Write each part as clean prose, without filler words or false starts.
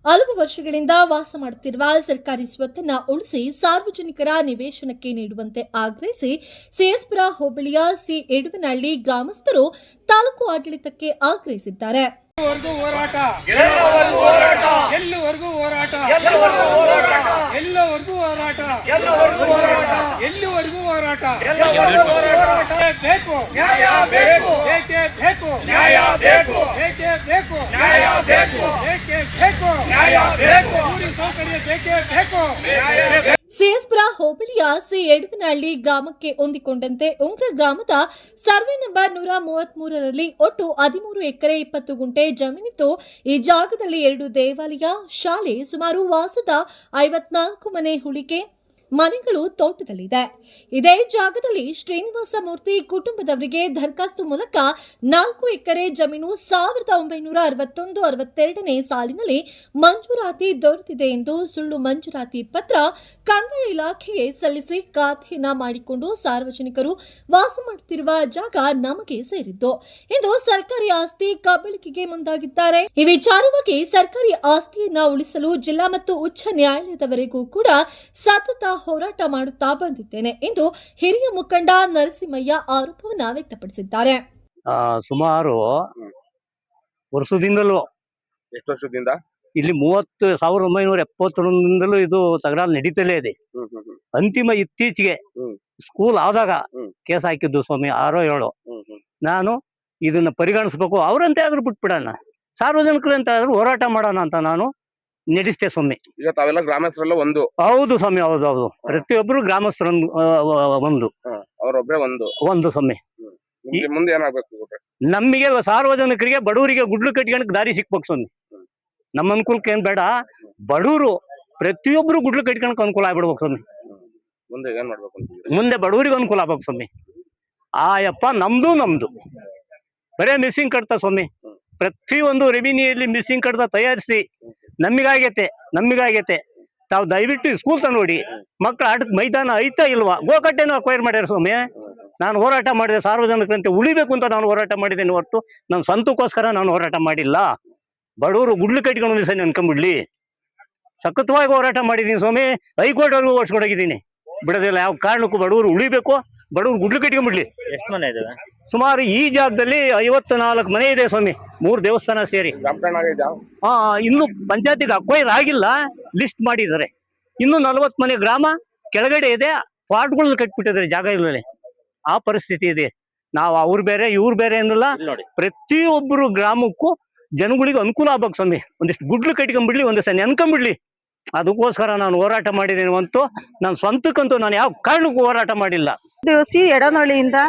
ಹಲವು ವರ್ಷಗಳಿಂದ ವಾಸ ಮಾಡುತ್ತಿರುವ ಸರ್ಕಾರಿ ಸ್ವತ್ತನ್ನ ಉಳಿಸಿ ಸಾರ್ವಜನಿಕರ ನಿವೇಶನಕ್ಕೆ ನೀಡುವಂತೆ ಆಗ್ರಹಿಸಿ ಸಿಎಸ್ಪುರ ಹೋಬಳಿಯ ಸಿ ಎಡವನಹಳ್ಳಿ ಗ್ರಾಮಸ್ಥರು ತಾಲೂಕು ಆಡಳಿತಕ್ಕೆ ಆಗ್ರಹಿಸಿದ್ದಾರೆ. ಸಿಎಸ್ಪುರ ಹೋಬಳಿಯ ಸಿ ಎಡವನಹಳ್ಳಿ ಗ್ರಾಮಕ್ಕೆ ಹೊಂದಿಕೊಂಡಂತೆ ಉಂಗ್ರ ಗ್ರಾಮದ ಸರ್ವೆ ನಂಬರ್ 133ರಲ್ಲಿ ಒಟ್ಟು 13 ಎಕರೆ 20 ಗುಂಟೆ ಜಮೀನಿತ್ತು. ಈ ಜಾಗದಲ್ಲಿ 2 ದೇವಾಲಯ, ಶಾಲೆ, ಸುಮಾರು ವಾಸದ 54 ಮನೆ ಹುಳಿಕೆ ಮನೆಗಳು ತೋಟದಲ್ಲಿದೆ. ಇದೇ ಜಾಗದಲ್ಲಿ ಶ್ರೀನಿವಾಸ ಮೂರ್ತಿ ಕುಟುಂಬದವರಿಗೆ ದರಖಾಸ್ತು ಮೂಲಕ 4 ಎಕರೆ ಜಮೀನು 1961-62ನೇ ಸಾಲಿನಲ್ಲಿ ಮಂಜೂರಾತಿ ದೊರೆತಿದೆ ಎಂದು ಸುಳ್ಳು ಮಂಜೂರಾತಿ ಪತ್ರ ಕಂದಾಯ ಇಲಾಖೆಗೆ ಸಲ್ಲಿಸಿ ಖಾತೆಯನ್ನ ಮಾಡಿಕೊಂಡು ಸಾರ್ವಜನಿಕರು ವಾಸ ಮಾಡುತ್ತಿರುವ ಜಾಗ ನಮಗೆ ಸೇರಿದ್ದು ಎಂದು ಸರ್ಕಾರಿ ಆಸ್ತಿ ಕಬಳಿಕೆಗೆ ಮುಂದಾಗಿದ್ದಾರೆ. ಈ ವಿಚಾರವಾಗಿ ಸರ್ಕಾರಿ ಆಸ್ತಿಯನ್ನ ಉಳಿಸಲು ಜಿಲ್ಲಾ ಮತ್ತು ಉಚ್ಚ ನ್ಯಾಯಾಲಯದವರೆಗೂ ಕೂಡ ಸತತ ಹೋರಾಟ ಮಾಡುತ್ತಾ ಬಂದಿದ್ದೇನೆ ಎಂದು ಹಿರಿಯ ಮುಖಂಡ ನರಸಿಂಹಯ್ಯ ಆರೋಪವನ್ನು ವ್ಯಕ್ತಪಡಿಸಿದ್ದಾರೆ. ಸುಮಾರು ವರ್ಷದಿಂದಲೂ, ಎಷ್ಟು ವರ್ಷದಿಂದ ಇಲ್ಲಿ 1971 ಇದು ತಕರಾರು ನಡೀತಲೇ ಇದೆ. ಅಂತಿಮ ಇತ್ತೀಚೆಗೆ ಸ್ಕೂಲ್ ಆದಾಗ ಕೇಸ್ ಹಾಕಿದ್ದು ಸ್ವಾಮಿ 6-7. ನಾನು ಇದನ್ನ ಪರಿಗಣಿಸ್ಬೇಕು, ಅವರಂತೆ ಆದ್ರೂ ಬಿಟ್ಬಿಡೋಣ, ಸಾರ್ವಜನಿಕರಂತೆ ಆದ್ರೂ ಹೋರಾಟ ಮಾಡೋಣ ಅಂತ ನಾನು ನಡೆಸ್ತೆ ಸ್ವಾಮಿ. ಈಗ ತಾವೆಲ್ಲ ಗ್ರಾಮಸ್ಥರೆಲ್ಲ ಒಂದು? ಹೌದು ಸ್ವಾಮಿ, ಹೌದು. ಪ್ರತಿಯೊಬ್ಬರು ಗ್ರಾಮಸ್ಥರ ಒಂದು, ಅವರೊಬ್ಬರೇ ಒಂದು ಸ್ವಾಮಿ. ಮುಂದೆ ಏನಾಗಬೇಕು? ನಮಗೆ ಸಾರ್ವಜನಿಕರಿಗೆ, ಬಡವರಿಗೆ ಗುಡ್ಲು ಕಟ್ಕೊಂಡು ದಾರಿ ಸಿಕ್ಬೇಕು ಸ್ವಾಮಿ. ನಮ್ಮ ಅನುಕೂಲಕ್ಕೆ ಏನ್ ಬೇಡ, ಬಡವರು ಪ್ರತಿಯೊಬ್ಬರು ಗುಡ್ಲು ಕಟ್ಕೊಳಕ್ ಅನುಕೂಲ ಆಗ್ಬಿಡ್ಬೇಕು ಸ್ವಾಮಿ. ಮುಂದೆ ಏನ್ ಮಾಡ್ಬೇಕು? ಮುಂದೆ ಬಡವರಿಗೆ ಅನುಕೂಲ ಆಗ್ಬೇಕು ಸ್ವಾಮಿ. ಆಯಪ್ಪ ನಮ್ದು ಬರೇ ಮಿಸ್ಸಿಂಗ್ ಕಟ್ತಾ ಸ್ವಾಮಿ. ಪ್ರತಿಯೊಂದು ರೆವಿನ್ಯೂಯಲ್ಲಿ ಮಿಸ್ಸಿಂಗ್ ಕಡ್ದ ತಯಾರಿಸಿ ನಮಗಾಗೈತೆ. ತಾವು ದಯವಿಟ್ಟು ಸ್ಕೂಲ್ ನೋಡಿ, ಮಕ್ಕಳ ಆಟಕ್ಕೆ ಮೈದಾನ ಐತಾ ಇಲ್ವಾ, ಗೋಕಟ್ಟೆನೂ ಅಕ್ವೈರ್ ಮಾಡ್ಯಾರ ಸ್ವಾಮಿ. ನಾನು ಹೋರಾಟ ಮಾಡಿದೆ, ಸಾರ್ವಜನಿಕರಂತೆ ಉಳಿಬೇಕು ಅಂತ ನಾನು ಹೋರಾಟ ಮಾಡಿದ್ದೇನೆ ಹೊರತು ನನ್ನ ಸ್ವಂತಕ್ಕೋಸ್ಕರ ನಾನು ಹೋರಾಟ ಮಾಡಿಲ್ಲ. ಬಡವರು ಗುಡ್ಲು ಕಟ್ಕೊಂಡು ಸಹ ಅನ್ಕೊಂಡ್ಬಿಡ್ಲಿ, ಸಖತ್ವಾಗಿ ಹೋರಾಟ ಮಾಡಿದ್ದೀನಿ ಸ್ವಾಮಿ. ಹೈಕೋರ್ಟ್ ಅವ್ರಿಗೂ ಓಡಿಸ್ಕೊಡೋಗಿದ್ದೀನಿ, ಬಿಡೋದಿಲ್ಲ. ಯಾವ ಕಾರಣಕ್ಕೂ ಬಡವರು ಉಳಿಬೇಕು, ಬಡವರು ಗುಡ್ಲು ಕಟ್ಕೊಂಡ್ಬಿಡ್ಲಿ. ಎಷ್ಟು ಮನೆ ಇದೆ? ಸುಮಾರು ಈ ಜಾಗದಲ್ಲಿ 54 ಮನೆ ಇದೆ ಸ್ವಾಮಿ, 3 ದೇವಸ್ಥಾನ ಸೇರಿ. ಇನ್ನು ಪಂಚಾಯತಿಗೆ ಅಕ್ವೈರ್ ಆಗಿಲ್ಲ, ಲಿಸ್ಟ್ ಮಾಡಿದ್ದಾರೆ. ಇನ್ನು 40 ಮನೆ ಗ್ರಾಮ ಕೆಳಗಡೆ ಇದೆ, ಪಾಟ್ಗಳನ್ನ ಕಟ್ಬಿಟ್ಟಿದ್ದಾರೆ, ಜಾಗ ಇಲ್ಲದೆ. ಆ ಪರಿಸ್ಥಿತಿ ಇದೆ. ನಾವು ಅವ್ರು ಬೇರೆ ಇವ್ರು ಬೇರೆ ಅನ್ನಲ್ಲ, ಪ್ರತಿಯೊಬ್ಬರು ಗ್ರಾಮಕ್ಕೂ ಜನಗಳಿಗೆ ಅನುಕೂಲ ಆಗ್ಬೇಕು ಸ್ವಾಮಿ. ಒಂದಿಷ್ಟು ಗುಡ್ಲು ಕಟ್ಕೊಂಡ್ಬಿಡ್ಲಿ, ಒಂದಿಷ್ಟು ನೆನ್ಕೊಂಡ್ಬಿಡ್ಲಿ. ಅದಕ್ಕೋಸ್ಕರ ನಾನು ಹೋರಾಟ ಮಾಡಿದ್ದೇನೆ ಹೊಂತು ನಾನು ಸ್ವಂತಕ್ಕಂತೂ ನಾನು ಯಾವ ಕಾರಣಕ್ಕೂ ಹೋರಾಟ ಮಾಡಿಲ್ಲ. ಸಿ ಎಡನಹಳ್ಳಿಯಿಂದ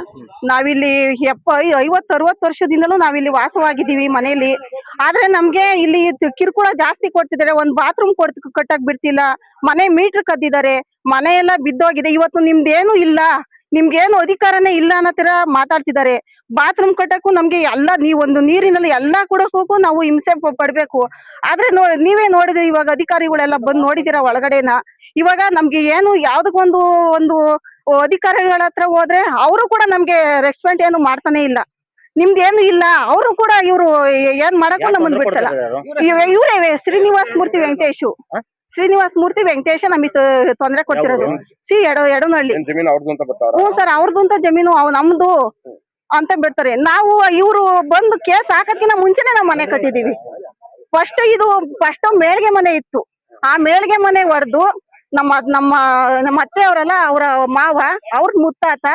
ನಾವಿಲ್ಲಿ 50-60 ವರ್ಷದಿಂದಲೂ ನಾವಿಲ್ಲಿ ವಾಸವಾಗಿದ್ದೀವಿ ಮನೆಯಲ್ಲಿ. ಆದ್ರೆ ನಮ್ಗೆ ಇಲ್ಲಿ ಕಿರುಕುಳ ಜಾಸ್ತಿ ಕೊಡ್ತಿದ್ದಾರೆ. ಒಂದ್ ಬಾತ್ರೂಮ್ ಕಟ್ಟಕ್ ಬಿಡ್ತಿಲ್ಲ, ಮನೆ ಮೀಟರ್ ಕದ್ದಿದ್ದಾರೆ, ಮನೆ ಎಲ್ಲ ಬಿದ್ದೋಗಿದೆ. ಇವತ್ತು ನಿಮ್ದೇನು ಇಲ್ಲ, ನಿಮ್ಗೇನು ಅಧಿಕಾರನೇ ಇಲ್ಲ ಅನ್ನೋ ತರ ಮಾತಾಡ್ತಿದ್ದಾರೆ. ಬಾತ್ರೂಮ್ ಕಟ್ಟಕ್ಕೂ ನಮ್ಗೆ ಎಲ್ಲ, ನೀವೊಂದು ನೀರಿನಲ್ಲಿ ಎಲ್ಲಾ ಕೊಡಕ್ಕೂ ನಾವು ಹಿಂಸೆ ಪಡ್ಬೇಕು. ಆದ್ರೆ ನೀವೇ ನೋಡಿದ್ರಿ, ಇವಾಗ ಅಧಿಕಾರಿಗಳೆಲ್ಲ ಬಂದು ನೋಡಿದಿರ ಒಳಗಡೆನ. ಇವಾಗ ನಮ್ಗೆ ಏನು ಯಾವ್ದಕ್ಕೊಂದು ಅಧಿಕಾರಿಗಳ ಹತ್ರ ಹೋದ್ರೆ ಅವರು ಕೂಡ ನಮ್ಗೆ ರೆಸ್ಪೆಕ್ಟ್ ಏನು ಮಾಡ್ತಾನೆ ಇಲ್ಲ. ನಿಮ್ದೇನು ಇಲ್ಲ, ಅವರು ಕೂಡ ಇವ್ರು ಏನ್ ಮಾಡಕ್ಕೂ ನಮ್ಮನ್ ಬಿಡ್ತಲ್ಲ. ಇವ್ರೇ ಶ್ರೀನಿವಾಸ ಮೂರ್ತಿ ವೆಂಕಟೇಶ ನಮಗೆ ತೊಂದ್ರೆ ಕೊಡ್ತಿರೋದು. ಸಿ ಎಡನಹಳ್ಳಿ. ಹ್ಞೂ ಸರ್, ಅವ್ರದ್ದು ಅಂತ ಜಮೀನು ನಮ್ದು ಅಂತ ಬಿಡ್ತಾರೆ. ನಾವು ಇವ್ರು ಬಂದು ಕೇಸ್ ಹಾಕದ್ಕಿಂತ ಮುಂಚೆನೆ ನಾವು ಮನೆ ಕಟ್ಟಿದೀವಿ. ಫಸ್ಟ್ ಮೇಲ್ಗೆ ಮನೆ ಇತ್ತು, ಆ ಮೇಲ್ಗೆ ಮನೆ ಹೊಡೆದು ನಮ್ಮ ಅತ್ತೆ ಅವರಲ್ಲ, ಅವರ ಮಾವ, ಅವ್ರ ಮುತ್ತಾತ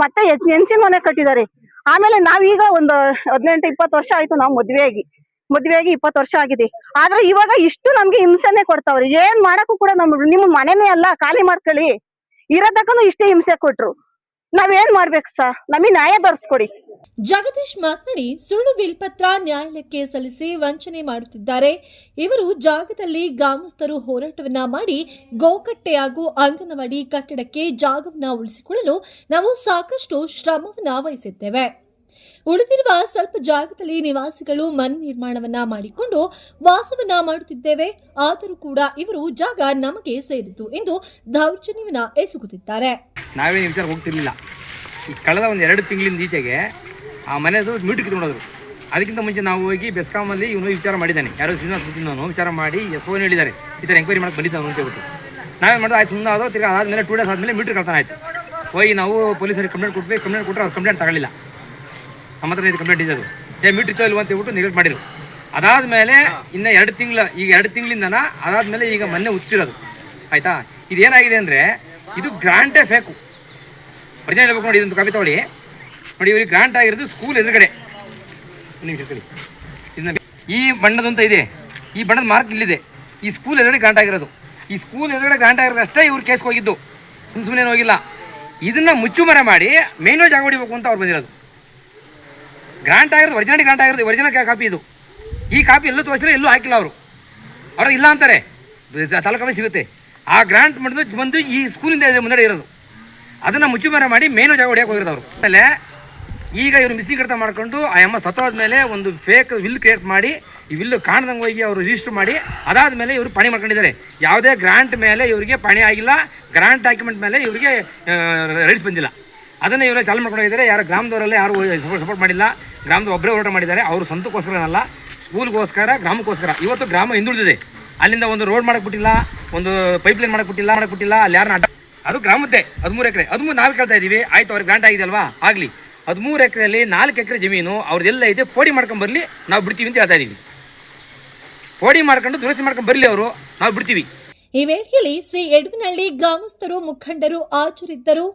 ಮತ್ತೆ ಹೆಂಚಿನ ಮನೆ ಕಟ್ಟಿದ್ದಾರೆ. ಆಮೇಲೆ ನಾವೀಗ ಒಂದು 18-20 ವರ್ಷ ಆಯ್ತು ನಾವು ಮದ್ವೆಯಾಗಿ 20 ವರ್ಷ ಆಗಿದೆ. ಆದ್ರೆ ಇವಾಗ ಇಷ್ಟು ನಮ್ಗೆ ಹಿಂಸೆನೆ ಕೊಡ್ತಾವ್ರಿ. ಏನ್ ಮಾಡಕ್ಕೂ ಕೂಡ ನಿಮ್ಮ ಮನೆನೇ ಅಲ್ಲ, ಖಾಲಿ ಮಾಡ್ಕೊಳ್ಳಿ. ಇರೋದಕ್ಕೂ ಇಷ್ಟೇ ಹಿಂಸೆ ಕೊಟ್ರು. ನಾವೇನ್ ಮಾಡ್ಬೇಕು ಸರ್? ನಮಗೆ ನ್ಯಾಯ ದೊರಸ್ಕೊಡಿ. ಜಗದೀಶ್ ಮಾತನಾಡಿ, ಸುಳ್ಳು ವಿಲ್ಪತ್ರ ನ್ಯಾಯಾಲಯಕ್ಕೆ ಸಲ್ಲಿಸಿ ವಂಚನೆ ಮಾಡುತ್ತಿದ್ದಾರೆ. ಇವರು ಜಾಗದಲ್ಲಿ ಗ್ರಾಮಸ್ಥರು ಹೋರಾಟವನ್ನ ಮಾಡಿ ಗೋಕಟ್ಟೆ ಹಾಗೂ ಅಂಗನವಾಡಿ ಕಟ್ಟಡಕ್ಕೆ ಜಾಗವನ್ನ ಉಳಿಸಿಕೊಳ್ಳಲು ನಾವು ಸಾಕಷ್ಟು ಶ್ರಮವನ್ನ ವಹಿಸಿದ್ದೇವೆ. ಉಳಿದಿರುವ ಸ್ವಲ್ಪ ಜಾಗದಲ್ಲಿ ನಿವಾಸಿಗಳು ಮನೆ ನಿರ್ಮಾಣವನ್ನ ಮಾಡಿಕೊಂಡು ವಾಸವನ್ನ ಮಾಡುತ್ತಿದ್ದೇವೆ. ಆದರೂ ಕೂಡ ಇವರು ಜಾಗ ನಮಗೆ ಸೇರಿತು ಎಂದು ದೌರ್ಜನ್ಯವನ್ನ ಎಸಗುತ್ತಿದ್ದಾರೆ. ನಾವೇ ಹಿಂಸೆ ಹೋಗ್ತಿರ್ಲಿಲ್ಲ. ಈ ಕಳೆದ ಒಂದು 2 ತಿಂಗಳಿಂದ ಈಚೆಗೆ ಆ ಮನೆದು ಮೀಟರ್ ಕಿತ್ಕೊಂಡೋದ್ರು. ಅದಕ್ಕಿಂತ ಮುಂಚೆ ನಾವು ಹೋಗಿ ಬೆಸ್ಕಾಮಲ್ಲಿ ಇವನು ವಿಚಾರ ಮಾಡಿದ್ದಾನೆ, ಯಾರೋ ಶ್ರೀನಿವಾಸ ಬಿಟ್ಟಿದ್ದವನು ವಿಚಾರ ಮಾಡಿ ಎಸ್ ಓನ್ ಹೇಳಿದ್ದಾರೆ ಈ ಥರ ಎಂಕ್ವೈರಿ ಮಾಡಕ್ಕೆ ಬಂದಿದ್ದಾನು ಅಂತ ಹೇಳ್ಬಿಟ್ಟು ನಾವೇನು ಮಾಡೋದು ಆಯ್ತು ಸುಮ್ಮನೆ ಆದೋ ತಿರ್ಗಿ ಆದಮೇಲೆ 2 ಡೇಸ್ ಆದಮೇಲೆ ಮೀಟ್ರ್ ಕಳ್ತಾನೆ ಆಯಿತು. ಹೋಗಿ ನಾವು ಪೊಲೀಸರಿಗೆ ಕಂಪ್ಲೇಂಟ್ ಕೊಟ್ವಿ, ಕಂಪ್ಲೇಂಟ್ ಕೊಟ್ಟರೆ ಅವ್ರು ಕಂಪ್ಲೇಂಟ್ ತಗೊಳ್ಳಿಲ್ಲ, ನಮ್ಮ ಹತ್ರ ಇದು ಕಂಪ್ಲೇಂಟ್ ಇದ್ದದು ಮೀಟ್ರ್ ಇತ್ತೋ ಇಲ್ವ ಅಂತ ಹೇಳ್ಬಿಟ್ಟು ನೆಗ್ಲೆಕ್ಟ್ ಮಾಡಿದ್ರು. ಅದಾದಮೇಲೆ ಇನ್ನು 2 ತಿಂಗಳು ಈಗ 2 ತಿಂಗಳಿಂದನ ಅದಾದಮೇಲೆ ಈಗ ಮೊನ್ನೆ ಉತ್ತಿರೋದು ಆಯಿತಾ. ಇದೇನಾಗಿದೆ ಅಂದರೆ ಇದು ಗ್ರಾಂಟೇ ಫೇಕು, ಒರಿಜಿನಲ್ ಹೇಳ್ಬೇಕು ನೋಡಿ. ಇದೊಂದು ಕಾಪಿ ತಗೊಳ್ಳಿ ನೋಡಿ, ಇವ್ರಿಗೆ ಗ್ರಾಂಟ್ ಆಗಿರೋದು ಸ್ಕೂಲ್ ಎದುರುಗಡೆ ಇದನ್ನ ಈ ಬಣ್ಣದಂತ ಇದೆ, ಈ ಬಣ್ಣದ ಮಾರ್ಕ್ ಇಲ್ಲಿದೆ, ಈ ಸ್ಕೂಲ್ ಎದುರುಗಡೆ ಗ್ರಾಂಟ್ ಆಗಿರೋದು. ಈ ಸ್ಕೂಲ್ ಎದುರುಗಡೆ ಗ್ರಾಂಟ್ ಆಗಿರೋದು ಅಷ್ಟೇ ಇವ್ರು ಕೇಸ್ಗೆ ಹೋಗಿದ್ದು, ಸುಮ್ಮನೆ ಹೋಗಿಲ್ಲ. ಇದನ್ನು ಮುಚ್ಚುಮರೆ ಮಾಡಿ ಮೇನ್ ಜಾಗ ಹೊಡಿಬೇಕು ಅಂತ ಅವ್ರು ಬಂದಿರೋದು. ಗ್ರಾಂಟ್ ಆಗಿರೋದು ಒರಿಜಿನಲ್ ಗ್ರಾಂಟ್ ಆಗಿರೋದು, ಒರಿಜಿನಲ್ ಕಾಪಿ ಇದು. ಈ ಕಾಪಿ ಎಲ್ಲೂ ತೋರಿಸಿದ್ರೆ ಎಲ್ಲೂ ಹಾಕಿಲ್ಲ ಅವರು, ಅವ್ರು ಇಲ್ಲ ಅಂತಾರೆ, ತಾಲೂಕಲ್ಲಿ ಸಿಗುತ್ತೆ. ಆ ಗ್ರಾಂಟ್ ಮಾಡಿದ್ರು ಬಂದು ಈ ಸ್ಕೂಲಿಂದ ಮುಂದೆ ಇರೋದು, ಅದನ್ನು ಮುಚ್ಚುಮರೆ ಮಾಡಿ ಮೇನು ಜಾಗ ಹೊಡಿಯೋಕೆ ಹೋಗಿರೋದು ಅವರು. ಆಮೇಲೆ ಈಗ ಇವರು ಮಿಸ್ಸಿಂಗ್ ಕರ್ತ ಮಾಡ್ಕೊಂಡು ಆ ಅಮ್ಮ ಸತ್ತೋದ ಮೇಲೆ ಒಂದು ಫೇಕ್ ವಿಲ್ ಕ್ರಿಯೇಟ್ ಮಾಡಿ ಈ ವಿಲ್ಲು ಕಾಣ್ದಂಗೆ ಹೋಗಿ ಅವರು ರಿಜಿಸ್ಟರ್ ಮಾಡಿ ಅದಾದಮೇಲೆ ಇವರು ಪಣಿ ಮಾಡ್ಕೊಂಡಿದ್ದಾರೆ. ಯಾವುದೇ ಗ್ರಾಂಟ್ ಮೇಲೆ ಇವರಿಗೆ ಪಣಿ ಆಗಿಲ್ಲ, ಗ್ರಾಂಟ್ ಡಾಕ್ಯುಮೆಂಟ್ ಮೇಲೆ ಇವರಿಗೆ ರೈಟ್ಸ್ ಬಂದಿಲ್ಲ. ಅದನ್ನು ಇವರೇ ಚಾಲು ಮಾಡ್ಕೊಂಡಿದ್ದಾರೆ. ಯಾರು ಗ್ರಾಮದವರಲ್ಲೇ ಯಾರು ಸಪೋರ್ಟ್ ಮಾಡಿಲ್ಲ, ಗ್ರಾಮದ ಒಬ್ಬರೇ ಹೋರಾಟ ಮಾಡಿದ್ದಾರೆ. ಅವರು ಸ್ವಂತಕ್ಕೋಸ್ಕರನಲ್ಲ, ಸ್ಕೂಲ್ಗೋಸ್ಕರ, ಗ್ರಾಮಕ್ಕೋಸ್ಕರ. ಇವತ್ತು ಗ್ರಾಮ ಹಿಂದುಳಿದಿದೆ, ಅಲ್ಲಿಂದ ಒಂದು ರೋಡ್ ಮಾಡಕ್ಕೆ ಬಿಟ್ಟಿಲ್ಲ, ಒಂದು ಪೈಪ್ಲೈನ್ ಮಾಡಕ್ಕೆ ಬಿಟ್ಟಿಲ್ಲ, ಅಲ್ಲಿ ಯಾರನ್ನ ಅಡ್ಡ, ಅದು ಗ್ರಾಮದ್ದೇ 13 ಎಕರೆ. 13 ನಾವು ಕೇಳ್ತಾ ಇದ್ದೀವಿ, ಆಯಿತು ಅವ್ರಿಗೆ ಗ್ರಾಂಟ್ ಆಗಿದೆ ಅಲ್ವಾ, ಆಗಲಿ. 13 ಎಕರೆಯಲ್ಲಿ 4 ಎಕರೆ ಜಮೀನು ಅವ್ರದ್ದೆಲ್ಲ ಇದೆ, ಪೋಡಿ ಮಾಡ್ಕೊಂಬರಲಿ, ನಾವು ಬಿಡ್ತೀವಿ ಅಂತ ಹೇಳ್ತಾ ಇದ್ದೀವಿ. ಪೋಡಿ ಮಾಡ್ಕೊಂಡು ದುರಸ್ತಿ ಮಾಡ್ಕೊಂಡು ಬರಲಿ ಅವರು, ನಾವು ಬಿಡ್ತೀವಿ. ಈ ವೇಳೆಯಲ್ಲಿ ಸಿ ಎಡವಿನಹಳ್ಳಿ ಗ್ರಾಮಸ್ಥರು, ಮುಖಂಡರು ಹಾಜರಿದ್ದರು.